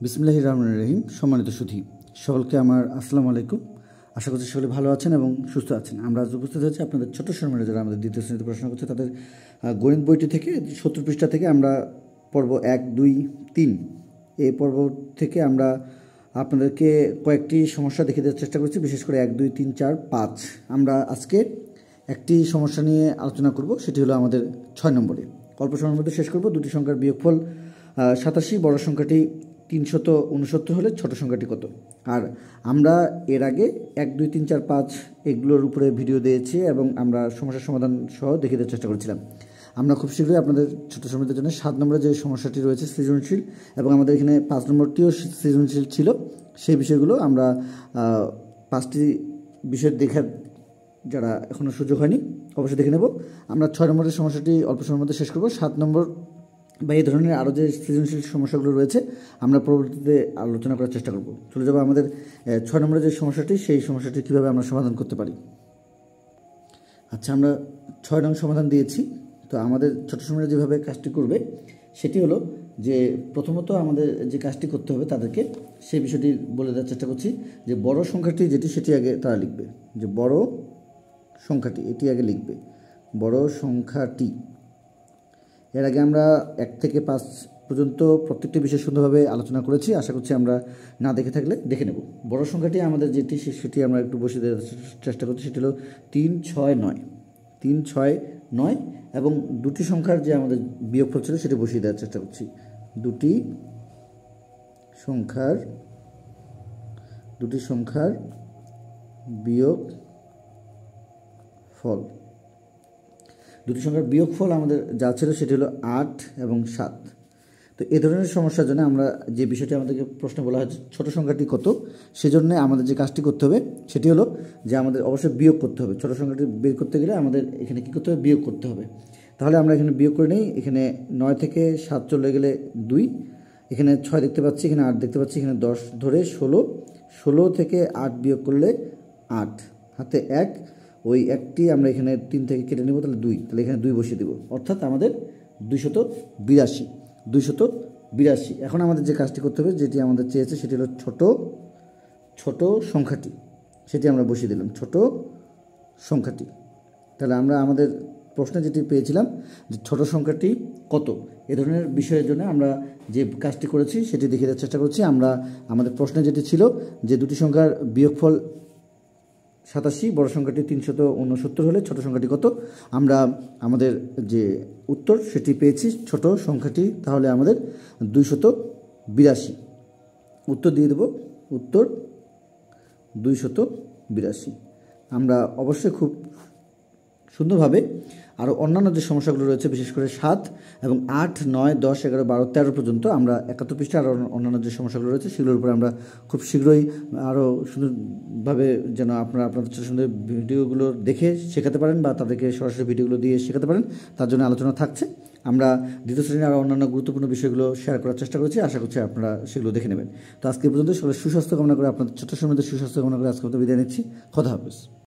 বিসমিল্লাহির রহমানির রহিম। সম্মানিত সুধী সকলকে আমার আসসালামু আলাইকুম। আশা করছি সকলে ভালো আছেন এবং সুস্থ আছেন। আমরা আজ উপস্থিত হয়েছি আপনাদের ছোট শর্মারা যারা আমাদের দ্বিতীয় শ্রেণীতে পড়াশোনা করছে তাদের গণিত বইটি থেকে 70 পৃষ্ঠা থেকে আমরা পর্ব 1, 2, 3 এই পর্ব থেকে আমরা আপনাদেরকে কয়েকটি সমস্যা দেখিয়ে দেওয়ার চেষ্টা করছি। বিশেষ করে 1, 2, 3, 4, 5 আমরা আজকে একটি সমস্যা নিয়ে আলোচনা করব, সেটি হলো আমাদের 6 নম্বরে। অল্প সময়ের মধ্যে শেষ করব। দুটি সংখ্যার বিয়োগফল 87, বড় সংখ্যাটি 369 হলে ছোট সংখ্যাটি কত। আর আমরা এর আগে 1, 2, 3, 4, 5 এগুলোর উপরে ভিডিও দিয়েছি এবং আমরা সমস্যার সমাধান সহ দেখিয়ে দেওয়ার চেষ্টা করেছিলাম। আমরা খুব শীঘ্রই আপনাদের ছোট সময়দের জন্য 7 নম্বরে যে সমস্যাটি রয়েছে সৃজনশীল, এবং আমাদের এখানে 5 নম্বরটিও সৃজনশীল ছিল, সেই বিষয়গুলো আমরা 5টি বিষয় দেখার যারা এখনও সুযোগ হয়নি অবশ্যই দেখে নেব। আমরা 6 নম্বরের সমস্যাটি অল্প সময়ের মধ্যে শেষ করব। 7 নম্বর বা এই ধরনের আরও যে সৃজনশীল সমস্যাগুলো রয়েছে আমরা পরবর্তীতে আলোচনা করার চেষ্টা করব। চলে যাব আমাদের 6 নম্বরের যে সমস্যাটি, সেই সমস্যাটি কীভাবে আমরা সমাধান করতে পারি। আচ্ছা, আমরা 6 নং সমাধান দিয়েছি। তো আমাদের ছোট সময়রা যেভাবে কাজটি করবে সেটি হলো যে প্রথমত আমাদের যে কাজটি করতে হবে তাদেরকে সেই বিষয়টি বলে দেওয়ার চেষ্টা করছি যে বড় সংখ্যাটি যেটি সেটি আগে তারা লিখবে, যে বড় সংখ্যাটি এটি আগে লিখবে, বড় সংখ্যাটি। এর আগে আমরা 1 থেকে 5 পর্যন্ত প্রত্যেকটি বিষয় সুন্দরভাবে আলোচনা করেছি। আশা করছি আমরা না দেখে থাকলে দেখে নেব। বড় সংখ্যাটি আমাদের যেটি সেটি আমরা একটু বসিয়ে দেওয়ার চেষ্টা করছি, সেটি হলো 3, 6, 9। 3, 6, 9 এবং দুটি সংখ্যার যে আমাদের বিয়োগফল ছিল সেটি বসিয়ে দেওয়ার চেষ্টা করছি। দুটি সংখ্যার বিয়োগ ফল। দুটি সংখ্যার বিয়োগফল আমাদের যা ছিল সেটি হলো 8 এবং 7। তো এই ধরনের সমস্যার জন্য আমরা যে বিষয়টি আমাদেরকে প্রশ্ন বলা হয়েছে ছোট সংখ্যাটি কত, সেজন্য আমাদের যে কাজটি করতে হবে সেটি হলো যে আমাদের অবশ্যই বিয়োগ করতে হবে। ছোট সংখ্যাটি বের করতে গেলে আমাদের এখানে কী করতে হবে, বিয়োগ করতে হবে। তাহলে আমরা এখানে বিয়োগ করে নিই। এখানে 9 থেকে 7 চলে গেলে 2, এখানে 6 দেখতে পাচ্ছি, এখানে 8 দেখতে পাচ্ছি, এখানে 10 ধরে 16 থেকে 8 বিয়োগ করলে 8, হাতে 1, ওই একটি আমরা এখানে 3 থেকে কেটে নেব, তাহলে 2, তাহলে এখানে 2 বসিয়ে দেবো, অর্থাৎ আমাদের 282। এখন আমাদের যে কাজটি করতে হবে, যেটি আমাদের চেয়েছে সেটি হলো ছোট সংখ্যাটি, সেটি আমরা বসিয়ে দিলাম, ছোট সংখ্যাটি। তাহলে আমরা আমাদের প্রশ্নে যেটি পেয়েছিলাম যে ছোট সংখ্যাটি কত, এ ধরনের বিষয়ের জন্য আমরা যে কাজটি করেছি সেটি দেখিয়ে দেওয়ার চেষ্টা করছি। আমরা আমাদের প্রশ্নে যেটি ছিল যে দুটি সংখ্যার বিয়োগফল 87, বড় সংখ্যাটি 369 হলে ছোট সংখ্যাটি কত, আমরা আমাদের যে উত্তর সেটি পেয়েছি ছোট সংখ্যাটি তাহলে আমাদের 282। উত্তর দিয়ে দেব, উত্তর 282। আমরা অবশ্যই খুব সুন্দরভাবে আরও অন্যান্য যে সমস্যাগুলো রয়েছে, বিশেষ করে 7 এবং 8, 9, 10, 11, 12, 13 পর্যন্ত আমরা 71 পৃষ্ঠা আরও অন্যান্য যে সমস্যাগুলো রয়েছে সেগুলোর উপরে আমরা খুব শীঘ্রই আরও সুন্দরভাবে যেন আপনাদের সুন্দর ভিডিওগুলো দেখে শেখাতে পারেন বা তাদেরকে সরাসরি ভিডিওগুলো দিয়ে শেখাতে পারেন, তার জন্য আলোচনা থাকছে। আমরা দ্বিতীয় শ্রেণীর আরও অন্যান্য গুরুত্বপূর্ণ বিষয়গুলো শেয়ার করার চেষ্টা করছি। আশা করছি আপনারা সেগুলো দেখে নেবেন। তো আজকে পর্যন্ত সকলের সুস্বাস্থ্য কামনা করে, আপনাদের ছোট্ট সময়ের সুস্বাস্থ্য কামনা করে আজকে বিদায় নিচ্ছি। খোদা হাফেজ।